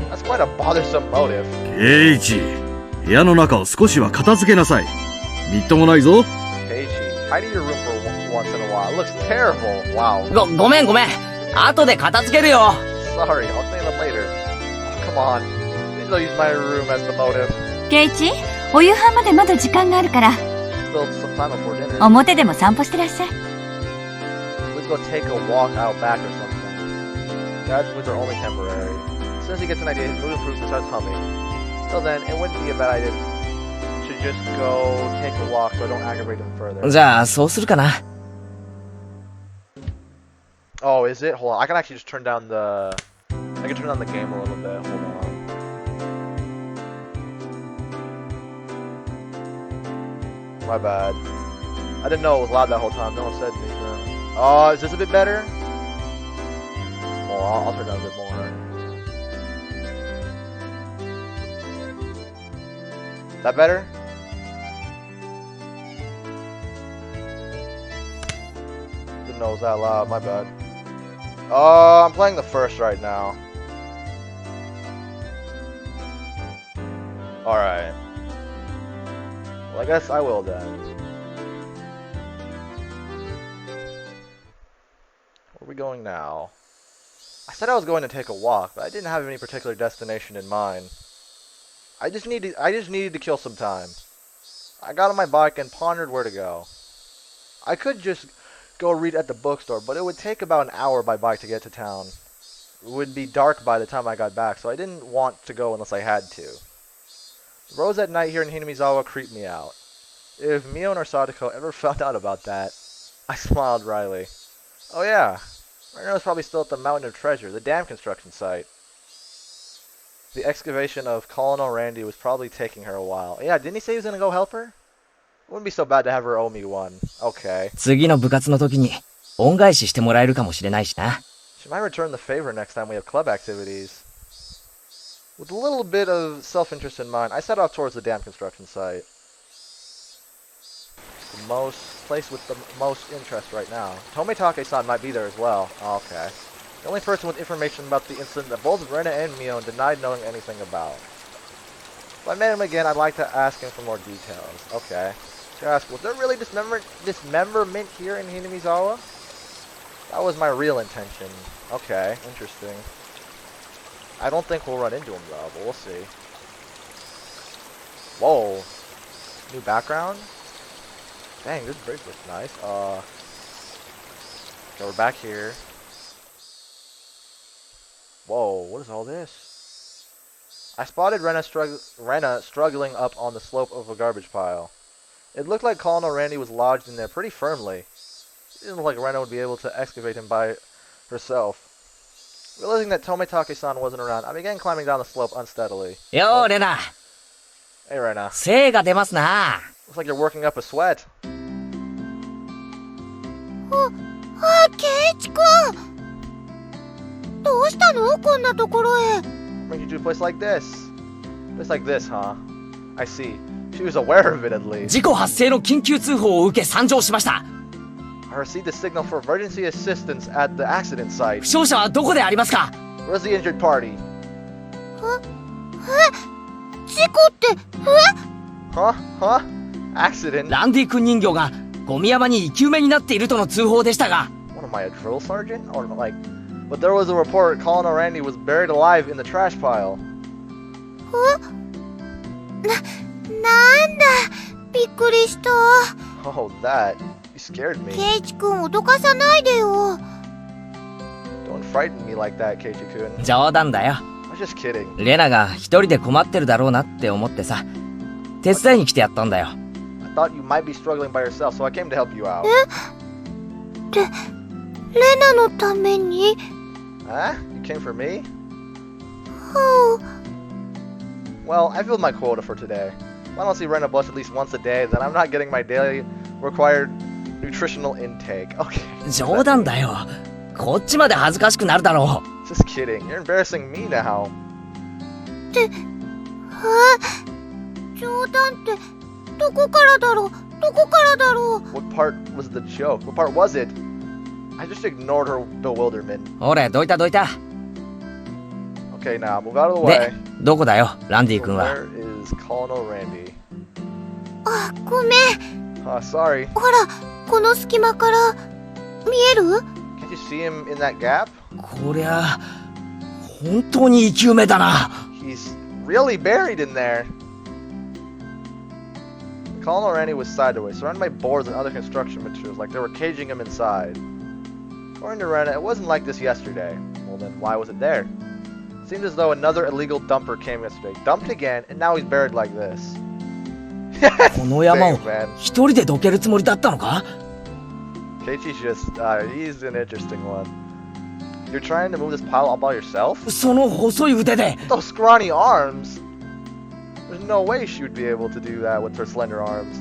That's quite a bothersome motive. ケイチ、部屋の中を少しは片付けなさい。みっともないぞ。Keiichi, tidy your room for once in a while. It looks terrible. Wow. ごめん。後で片付けるよ。 Sorry, I'll clean them later. Oh, come on. Please don't use my room as the motive. ケイチ、お夕飯までまだ時間があるから、 Still some time before dinner. 表でも散歩してらっしゃい。 Let's go take a walk out back or something. Dad's moods are only temporary. As soon as he gets an idea, his mood improves and starts humming. Till then, it wouldn't be a bad idea to just go take a walk so I don't aggravate him further. じゃあそうするかな。Oh, is it? Hold on. I can actually just turn down the... I can turn down the game a little bit. Hold on. My bad. I didn't know it was loud that whole time. No one said anything. Oh, is this a bit better? Oh, I'll turn down a bit more. That better? Didn't know it was that loud. My bad. I'm playing the first right now. Alright. Well, I guess I will then. Where are we going now? I said I was going to take a walk, but I didn't have any particular destination in mind. I just needed to kill some time. I got on my bike and pondered where to go. I could just go read at the bookstore, but it would take about an hour by bike to get to town. It would be dark by the time I got back, so I didn't want to go unless I had to. The roads at night here in Hinamizawa creep me out. If Mion or Sadako ever found out about that, I smiled wryly. Oh yeah, Rena was probably still at the Mountain of Treasure, the dam construction site. The excavation of Colonel Randy was probably taking her a while. Yeah, didn't he say he was gonna go help her? Wouldn't be so bad to have her owe me one. Okay. 次の部活の時に恩返ししてもらえるかもしれないしな。She might return the favor next time we have club activities. With a little bit of self-interest in mind, I set off towards the dam construction site. The place with the most interest right now. Tomitake-san might be there as well. Oh, okay. The only person with information about the incident that both Rena and Mion denied knowing anything about. If I met him again, I'd like to ask him for more details. Okay. To ask, was there really dismemberment here in Hinamizawa? That was my real intention. Okay, interesting. I don't think we'll run into him though, but we'll see. Whoa. New background? Dang, this bridge looks nice. Okay, we're back here. Whoa, what is all this? I spotted Rena struggling up on the slope of a garbage pile. It looked like Colonel Randy was lodged in there pretty firmly. It didn't look like Rena would be able to excavate him by herself. Realizing that Tomitake-san wasn't around, I began climbing down the slope unsteadily. Yo, Rena! Hey, Rena. 精が出ますな。 Looks like you're working up a sweat. ケイチくん。どうしたのこんなところへ。Bring you to a place like this. Place like this, huh? I see. She was aware of it at least. 事故発生の緊急通報を受け参上しました。I received a signal for emergency assistance at the accident site. 負傷者はどこでありますか？ Where's the injured party? 事故って、Huh? Accident? ランディ君人形がゴミ山に生き埋めになっているとの通報でしたが。What am I, a drill sergeant? Or like... But there was a report Colonel Randy was buried alive in the trash pile. なんだ、びっくりした。Oh, that. You scared me. ケイチくん、脅かさないでよ。Don't frighten me like that, Keiichi-kun. 冗談だよ。I was just kidding. レナが一人で困ってるだろうなって思ってさ、手伝いに来てやったんだよ。I thought you might be struggling by yourself, so I came to help you out. レナのために？ Huh? You came for me? Oh. Well, I filled my quota for today. If I don't see Rena blush at least once a day, then I'm not getting my daily required nutritional intake. Okay. 冗談だよ。こっちまで恥ずかしくなるだろう。Just kidding. You're embarrassing me now. 冗談ってどこからだろう？どこからだろう？ What part was the joke? What part was it? I just ignored her bewilderment. ほれ、どいたどいた。Okay, now move out of the で way. どこだよ、ランディ君は。 Where is Colonel Randy? あ、ごめん。Sorry. ほら、この隙間から見える？ Can't you see him in that gap? こりゃ本当に生き埋めだな。 He's really buried in there. Colonel Randy was sideways, surrounded by boards and other construction materials, like they were caging him inside. According to Rena, it wasn't like this yesterday. Well then, why was it there? It seemed as though another illegal dumper came yesterday, dumped again, and now he's buried like this. この山を Dang, man. 一人でどけるつもりだったのか？ Keiichi's just, he's an interesting one. You're trying to move this pile all by yourself? その細い腕で。 With those scrawny arms? There's no way she would be able to do that with her slender arms.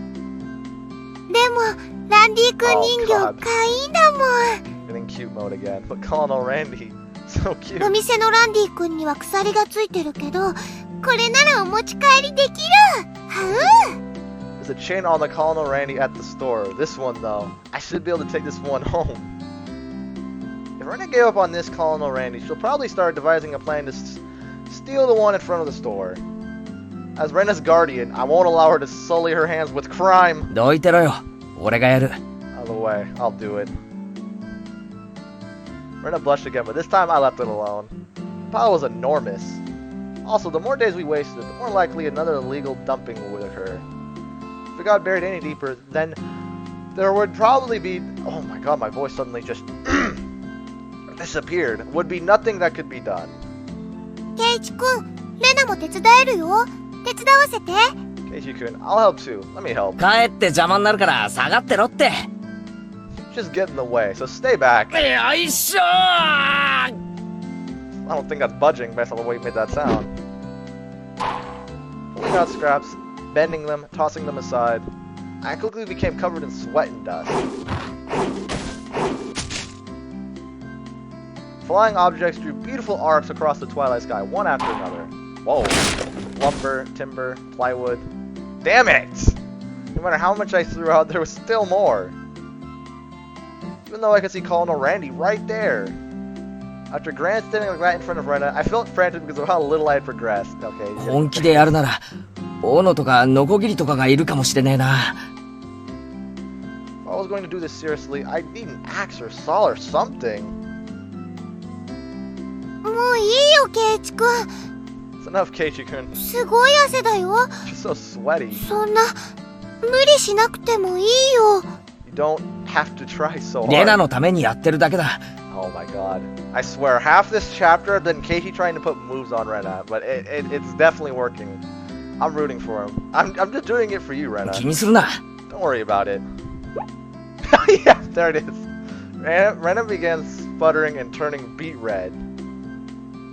でも、ランディ君人形 God. 可愛いだもん。 Getting cute mode again. But Colonel Randy, so cute. お店のランディ君には鎖がついてるけど、これならお持ち帰りできる。There's a chain on the Colonel Randy at the store. This one though, I should be able to take this one home. If Rena gave up on this Colonel Randy, she'll probably start devising a plan to steal the one in front of the store. As Rena's guardian, I won't allow her to sully her hands with crime. どいてろよ。俺がやる。 Out of the way, I'll do it. Rena blushed again, but this time I left it alone. The pile was enormous. Also, the more days we wasted, the more likely another illegal dumping would occur. it got buried any deeper, then there would probably be... Oh my god, my voice suddenly just disappeared. Would be nothing that could be done. Keiichi-kun, Rena も手伝えるよ。手伝わせて。Keiichi-kun, I'll help too. Let me help. 帰って邪魔になるから下がってろって。Just get in the way, so stay back. よいしょー I don't think that's budging based on the way you made that sound. Pulling out scraps, bending them, tossing them aside. I quickly became covered in sweat and dust. Flying objects drew beautiful arcs across the twilight sky, one after another. Whoa. Lumber, timber, plywood. Damn it! No matter how much I threw out, there was still more. Even though I could see Colonel Randy right there. After grandstanding like that in front of Rena, I felt frantic because of how little I had progressed. Okay. 本気でやるなら、斧とかノコギリとかがいるかもしれねえな。If I was going to do this seriously, I'd need an axe or saw or something. もういいよ、Keiichi-kun。It's enough, Keiichi-kun. すごい汗だよ。 She's so sweaty. そんな、無理しなくてもいいよ。You don't have to try so レナ hard. のためにやってるだけだ。Oh my god. I swear, half this chapter, then Keiichi trying to put moves on Rena, but it's definitely working. I'm rooting for him. I'm just doing it for you, Rena. 気にするな。 Don't worry about it. Yeah, there it is. Rena began sputtering and turning beet red.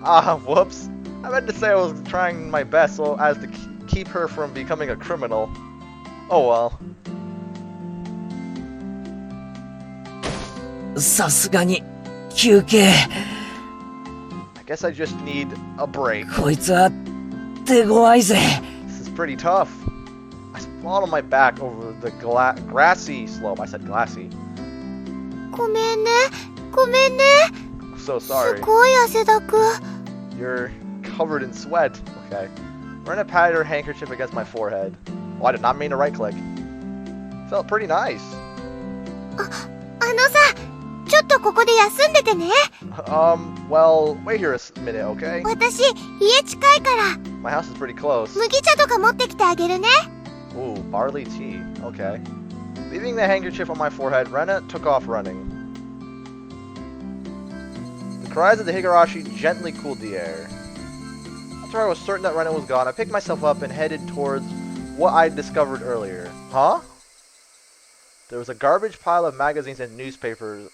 Ah, whoops. I meant to say I was trying my best so as to keep her from becoming a criminal. Oh well. さすがに休憩。I guess I just need a break. こいつは手強いぜ。 This is pretty tough. I sprawled on my back over the grassy slope. I said glassy. ごめんね。ごめんね。 I'm so す sorry. ごい汗だく。 You're covered in sweat. Okay. Rena patted her handkerchief against my forehead. Oh, I did not mean to right click. Felt pretty nice. あのさ、ちょっとここで休んでてね。Well, wait here a minute, okay? 私、家近いから、 My house is pretty close. 麦茶とか持ってきてあげるね。 Ooh, barley tea. Okay. Leaving the handkerchief on my forehead, Rena took off running. The cries of the Higurashi gently cooled the air. After I was certain that Rena was gone, I picked myself up and headed towards what I'd discovered earlier. Huh? There was a garbage pile of magazines and newspapers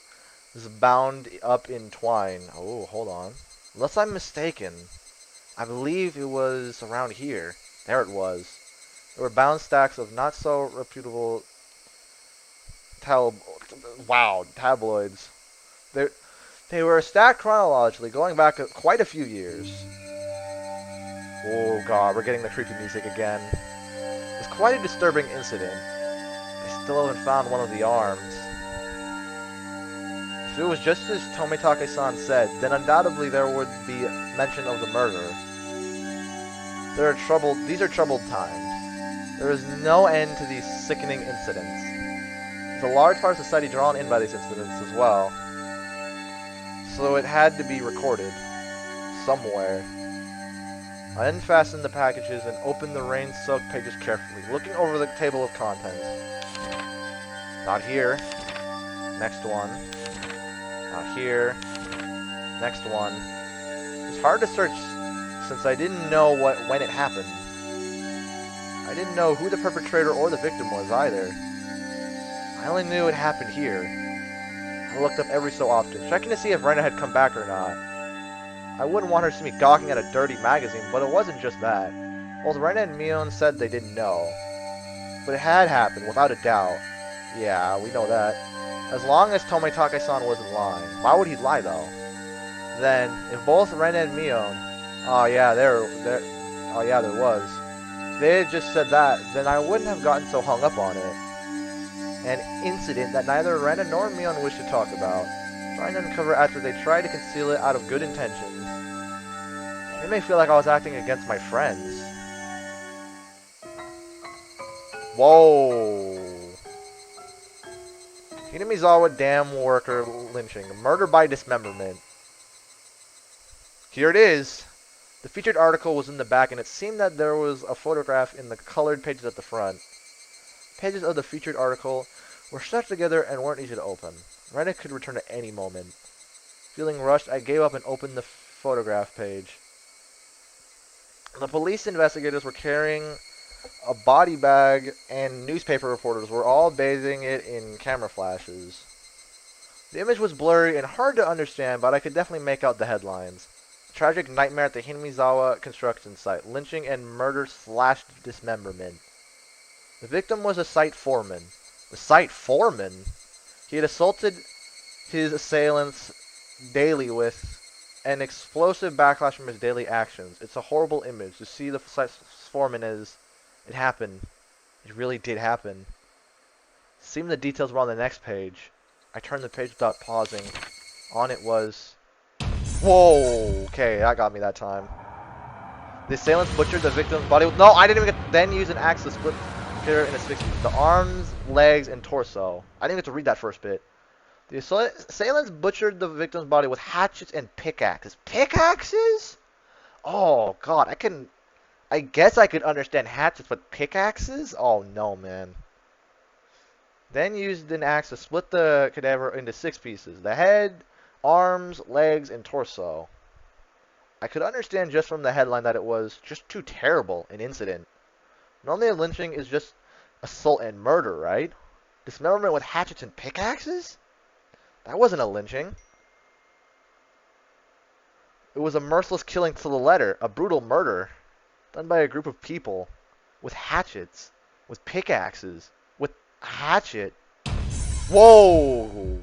bound up in twine. Oh, hold on. Unless I'm mistaken, I believe it was around here. There it was. There were bound stacks of not so reputable tabloids. They were stacked chronologically, going back quite a few years. Oh god, we're getting the creepy music again. It's quite a disturbing incident. They still haven't found one of the arms. If it was just as Tomitake-san said, then undoubtedly there would be mention of the murder. These are troubled times. There is no end to these sickening incidents. There's a large part of society drawn in by these incidents as well. So it had to be recorded. Somewhere. I unfastened the packages and opened the rain-soaked pages carefully, looking over the table of contents. Not here. Next one. Not here. Next one. It was hard to search since I didn't know when it happened. I didn't know who the perpetrator or the victim was either. I only knew it happened here. I looked up every so often, checking to see if Rena had come back or not. I wouldn't want her to see me gawking at a dirty magazine, but it wasn't just that. Both Rena and Mion said they didn't know. But it had happened, without a doubt. Yeah, we know that. As long as Tomitake-san wasn't lying. Why would he lie, though? Then, if both Rena and Mion... Oh yeah, there was. If they had just said that, then I wouldn't have gotten so hung up on it. An incident that neither Rena nor Mion wished to talk about. Trying to uncover after they tried to conceal it out of good intentions. It made me feel like I was acting against my friends. Whoa. Hinamizawa dam worker lynching. Murder by dismemberment. Here it is. The featured article was in the back, and it seemed that there was a photograph in the colored pages at the front. Pages of the featured article were stuck together and weren't easy to open. Rena could return at any moment. Feeling rushed, I gave up and opened the photograph page. The police investigators were carrying a body bag, and newspaper reporters were all bathing it in camera flashes. The image was blurry and hard to understand, but I could definitely make out the headlines. Tragic nightmare at the Hinamizawa construction site. Lynching and murder / dismemberment. The victim was a site foreman. The site foreman? He had assaulted his assailants daily with an explosive backlash from his daily actions. It's a horrible image to see the site foreman as it happened. It really did happen. Seeing the details were on the next page. I turned the page without pausing. On it was... Whoa! Okay, that got me that time. The assailants butchered the victim's body with... No, I didn't even get... Then use an axe to split her into 6 pieces. The arms, legs, and torso. I didn't get to read that first bit. The assailants butchered the victim's body with hatchets and pickaxes. Pickaxes? Oh, God. I guess I could understand hatchets, but pickaxes? Oh, no, man. Then used an axe to split the cadaver into 6 pieces. The head, arms, legs, and torso. I could understand just from the headline that it was just too terrible an incident. Normally a lynching is just assault and murder, right? Dismemberment with hatchets and pickaxes? That wasn't a lynching. It was a merciless killing to the letter. A brutal murder. Done by a group of people. With hatchets. With pickaxes. With a hatchet. Whoa!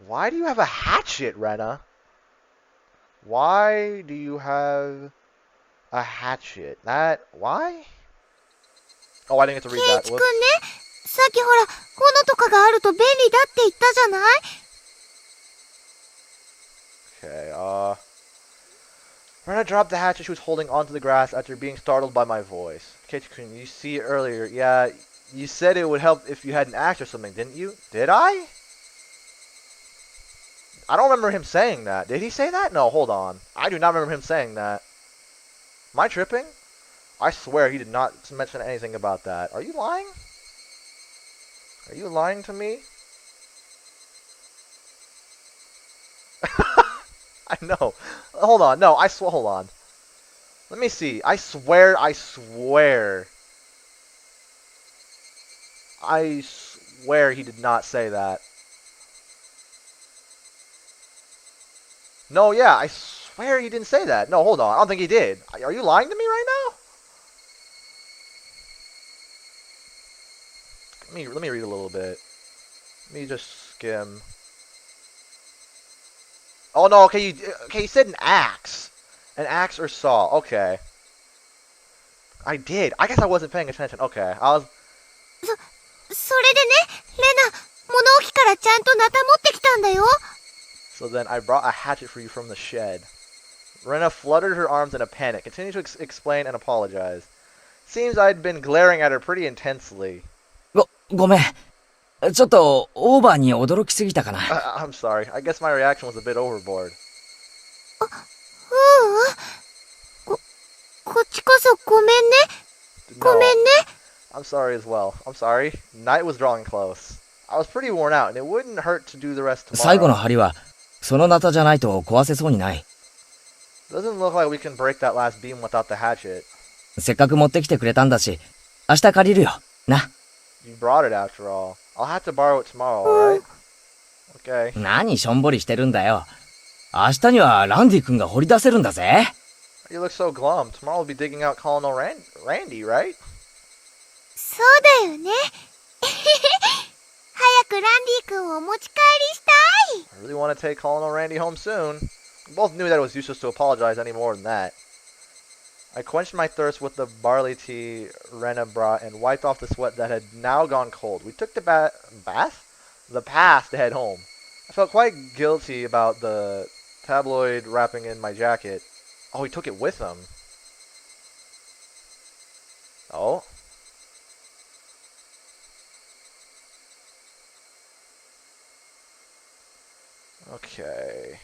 Why do you have a hatchet, Rena? Why do you have a hatchet? Why? Oh, I didn't get to read that. Whoops. さっきほら、斧とかがあると便利だって言ったじゃない Okay, Rena dropped the hatchet she was holding onto the grass after being startled by my voice. Keiichi-kun, you see earlier, yeah, you said it would help if you had an axe or something, didn't you? Did I? I don't remember him saying that. Did he say that? No, hold on. I do not remember him saying that. Am I tripping? I swear he did not mention anything about that. Are you lying? Are you lying to me? I know. Hold on. No, hold on. Let me see. I swear. I swear he did not say that. No, yeah, I swear he didn't say that. No, hold on. I don't think he did. Are you lying to me right now? Let me read a little bit. Let me just skim. Oh no, okay, he said an axe. An axe or saw. Okay. I did. I guess I wasn't paying attention. Okay. I was それでね、レナ、物置からちゃんとナタ持ってきたんだよ。So then I brought a hatchet for you from the shed. Rena fluttered her arms in a panic, continued to explain and apologize. Seems I'd been glaring at her pretty intensely. ごめん。ちょっとオーバーに驚きすぎたかな。I'm sorry. I guess my reaction was a bit overboard. こっちこそごめんね。ごめんね。I'm sorry as well. I'm sorry. Night was drawing close. I was pretty worn out, and it wouldn't hurt to do the rest tomorrow. 最後の針はそのナタじゃないと壊せそうにない。Doesn't look like we can break that last beam without the hatchet. せっかく持ってきてくれたんだし、明日借りるよ。な。You brought it after all. I'll have to borrow it tomorrow, alright? Okay. 何しょんぼりしてるんだよ。明日にはランディ君が掘り出せるんだぜ。You look so glum. Tomorrow we'll be digging out Colonel Randy, right? そうだよね。早くランディ君をお持ち帰りしたい。I really want to take Colonel Randy home soon. We both knew that it was useless to apologize any more than that. I quenched my thirst with the barley tea Rena brought and wiped off the sweat that had now gone cold. We took the the path to head home. I felt quite guilty about the tabloid wrapping in my jacket. Oh, he took it with him. Oh. Okay.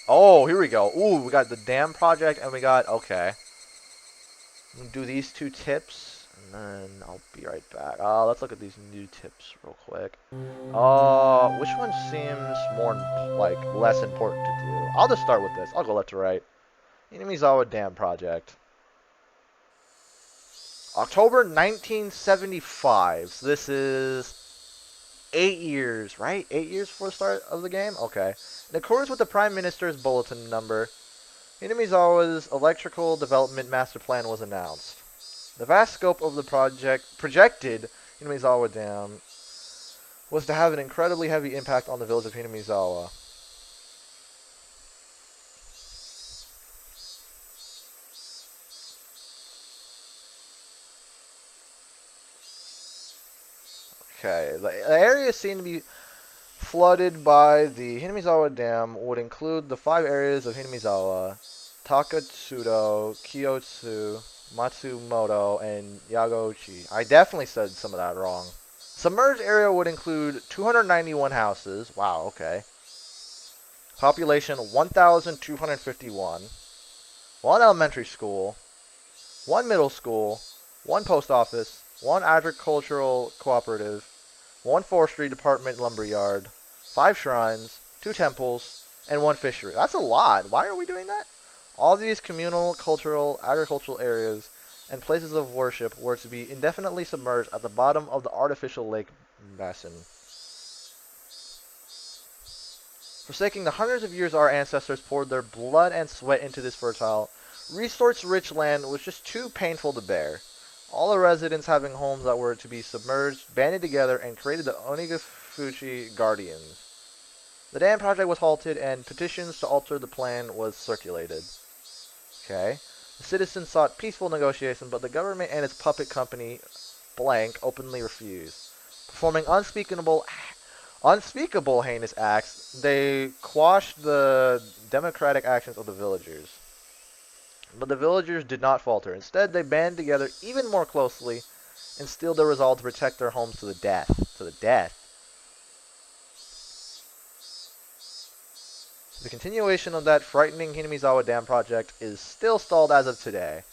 Oh, here we go. Ooh, we got the dam project, and we got, okay. Do these 2 tips, and then I'll be right back. Let's look at these new tips real quick. Which one seems more, like, less important to do? I'll just start with this. I'll go left to right. Inamizawa Dam Project. October 1975. So this is 8 years, right? 8 years before the start of the game? Okay. In accordance with the Prime Minister's bulletin number, Inamizawa's electrical development master plan was announced. The vast scope of the projected Inamizawa Dam was to have an incredibly heavy impact on the village of Inamizawa. Okay, the area seemed to be flooded by the Hinamizawa Dam would include the 5 areas of Hinamizawa: Takatsudo, Kyotsu, Matsumoto, and Yagochi. I definitely said some of that wrong. Submerged area would include 291 houses. Wow, okay. Population 1,251. 1 elementary school. 1 middle school. 1 post office. 1 agricultural cooperative. 1 forestry department lumberyard, 5 shrines, 2 temples, and 1 fishery. That's a lot. Why are we doing that? All these communal, cultural, agricultural areas and places of worship were to be indefinitely submerged at the bottom of the artificial lake basin. Forsaking the hundreds of years our ancestors poured their blood and sweat into this fertile, resource-rich land was just too painful to bear. All the residents having homes that were to be submerged banded together and created the Onikakushi Guardians. The dam project was halted and petitions to alter the plan was circulated. Okay. The citizens sought peaceful negotiation, but the government and its puppet company, Blank, openly refused. Performing unspeakable heinous acts, they quashed the democratic actions of the villagers. But the villagers did not falter. Instead, they banded together even more closely and steeled their resolve to protect their homes to the death. To the death. The continuation of that frightening Hinamizawa Dam project is still stalled as of today.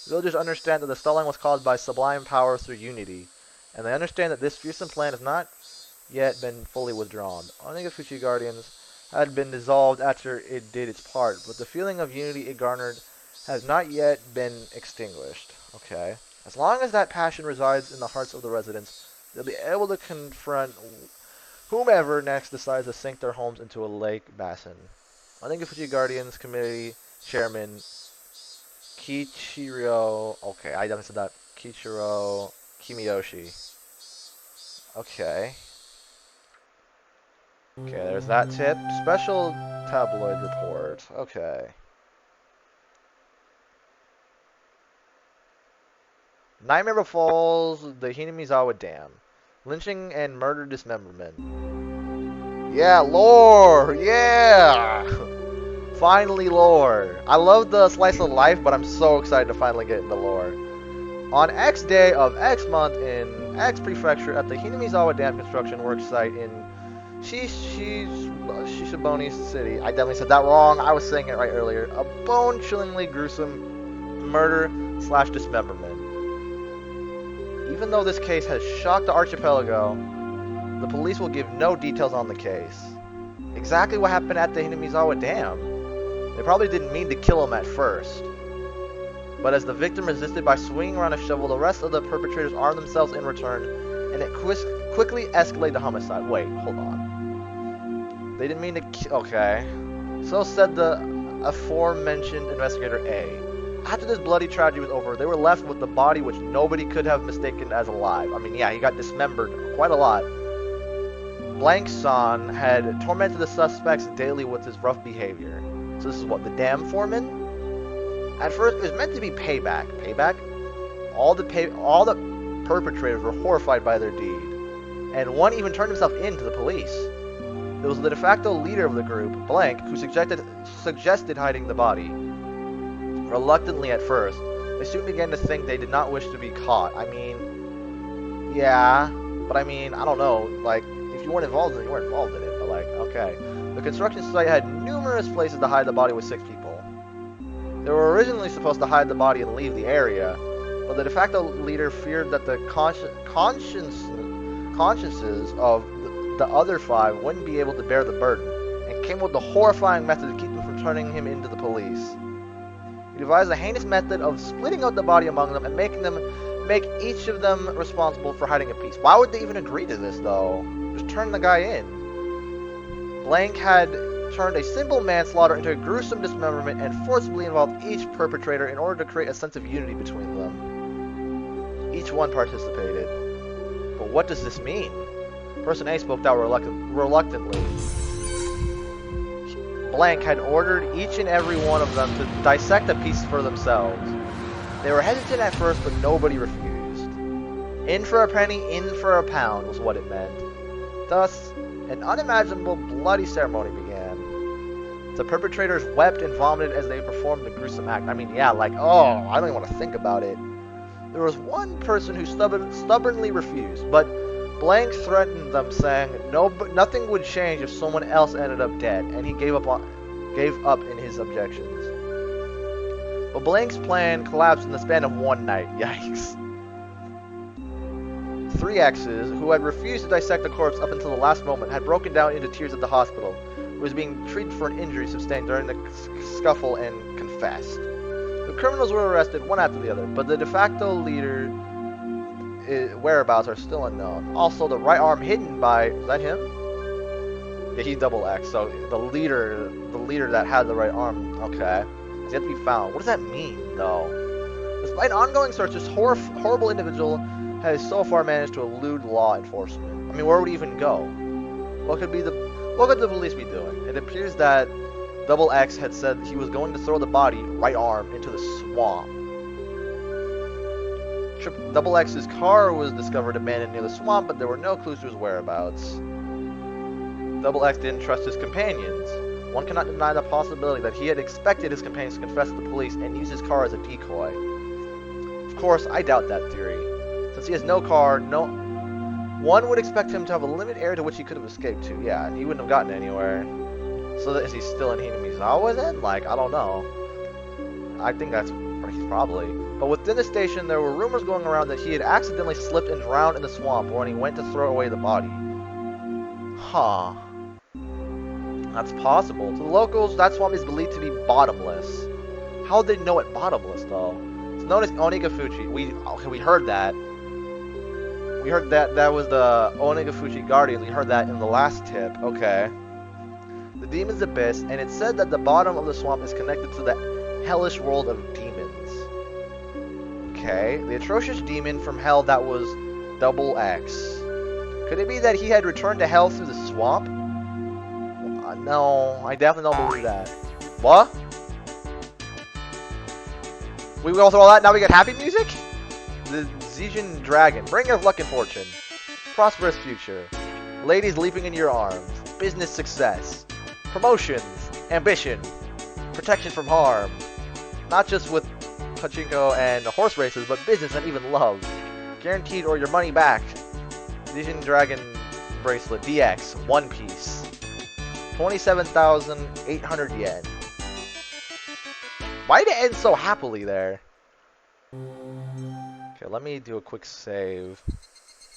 Villagers understand that the stalling was caused by sublime power through unity, and they understand that this fearsome plan has not yet been fully withdrawn. Onikakushi Guardians had been dissolved after it did its part, but the feeling of unity it garnered has not yet been extinguished. Okay. As long as that passion resides in the hearts of the residents, they'll be able to confront whomever next decides to sink their homes into a lake basin. Onikakushi Guardians Committee Chairman Kiichiro... Okay, I definitely said that. Kiichiro Kimiyoshi. Okay. Okay, there's that tip. Special tabloid report. Okay. Nightmare befalls the Hinamizawa Dam. Lynching and murder dismemberment. Yeah, lore! Yeah! Finally lore. I love the slice of life, but I'm so excited to finally get into lore. On X day of X month in X prefecture at the Hinamizawa Dam construction work site in Shishibone City. I definitely said that wrong. I was saying it right earlier. A bone-chillingly gruesome murder/dismemberment. Even though this case has shocked the archipelago, the police will give no details on the case. Exactly what happened at the Hinamizawa Dam. They probably didn't mean to kill him at first. But as the victim resisted by swinging around a shovel, the rest of the perpetrators armed themselves in return, and it quickly escalated to homicide. Wait, hold on. They didn't mean to kill... Okay. So said the aforementioned investigator A. After this bloody tragedy was over, they were left with the body which nobody could have mistaken as alive. I mean, yeah, he got dismembered quite a lot. Blank-san had tormented the suspects daily with his rough behavior. So this is what, the dam foreman? At first, it was meant to be payback. Payback? All the perpetrators were horrified by their deed. And one even turned himself in to the police. It was the de facto leader of the group, Blank, who suggested hiding the body. Reluctantly at first, they soon began to think they did not wish to be caught. I mean, yeah, But I mean, I don't know. Like, if you weren't involved in it, you weren't involved in it. But like, okay. The construction site had numerous places to hide the body with 6 people. They were originally supposed to hide the body and leave the area, but the de facto leader feared that the consciences of the other 5 wouldn't be able to bear the burden, and came up with the horrifying method to keep them from turning him into the police. He devised a heinous method of splitting out the body among them and make each of them responsible for hiding a piece. Why would they even agree to this, though? Just turn the guy in. Blank had turned a simple manslaughter into a gruesome dismemberment and forcibly involved each perpetrator in order to create a sense of unity between them. Each one participated. But what does this mean? Person A spoke out reluctantly. Blank had ordered each and every one of them to dissect a piece for themselves. They were hesitant at first, but nobody refused. In for a penny, in for a pound was what it meant. Thus, an unimaginable bloody ceremony began. The perpetrators wept and vomited as they performed the gruesome act. I mean, yeah, like, oh, I don't even want to think about it. There was one person who stubbornly refused, but Blank threatened them, saying nothing would change if someone else ended up dead, and he gave up in his objections. But Blank's plan collapsed in the span of one night. Yikes. 3 X's, who had refused to dissect the corpse up until the last moment, had broken down into tears at the hospital, who was being treated for an injury sustained during the scuffle, and confessed. The criminals were arrested one after the other, but the de facto leader whereabouts are still unknown. Also, the right arm hidden by... is that him? Yeah, he's double X, so the leader that had the right arm, okay, has yet to be found. What does that mean, though? Despite ongoing search, this horrible individual has so far managed to elude law enforcement. I mean, where would he even go? What could the police be doing? It appears that Double X had said he was going to throw the body, right arm, into the swamp. Double X's car was discovered abandoned near the swamp, but there were no clues to his whereabouts. Double X didn't trust his companions. One cannot deny the possibility that he had expected his companions to confess to the police and use his car as a decoy. Of course, I doubt that theory. Since he has no car, one would expect him to have a limited area to which he could have escaped to. Yeah, and he wouldn't have gotten anywhere. So is he still in Hinamizawa then? Like, I don't know. I think that's probably. But within the station, there were rumors going around that he had accidentally slipped and drowned in the swamp when he went to throw away the body. Huh. That's possible. To the locals, that swamp is believed to be bottomless. How did they know it bottomless, though? It's known as Onikakushi. We heard that. We heard that was the Onikakushi Guardian. We heard that in the last tip. Okay. The demon's abyss, and it said that the bottom of the swamp is connected to the hellish world of demons. Okay. The atrocious demon from hell that was Double X. Could it be that he had returned to hell through the swamp? No, I definitely don't believe that. What? We go through all that, now we get happy music? The Zijin Dragon, bringer of luck and fortune. Prosperous future. Ladies leaping in your arms. Business success. Promotions. Ambition. Protection from harm. Not just with pachinko and horse races, but business and even love. Guaranteed or your money back. Zijin Dragon bracelet. DX. One piece. 27,800 yen. Why did it end so happily there? Okay, let me do a quick save.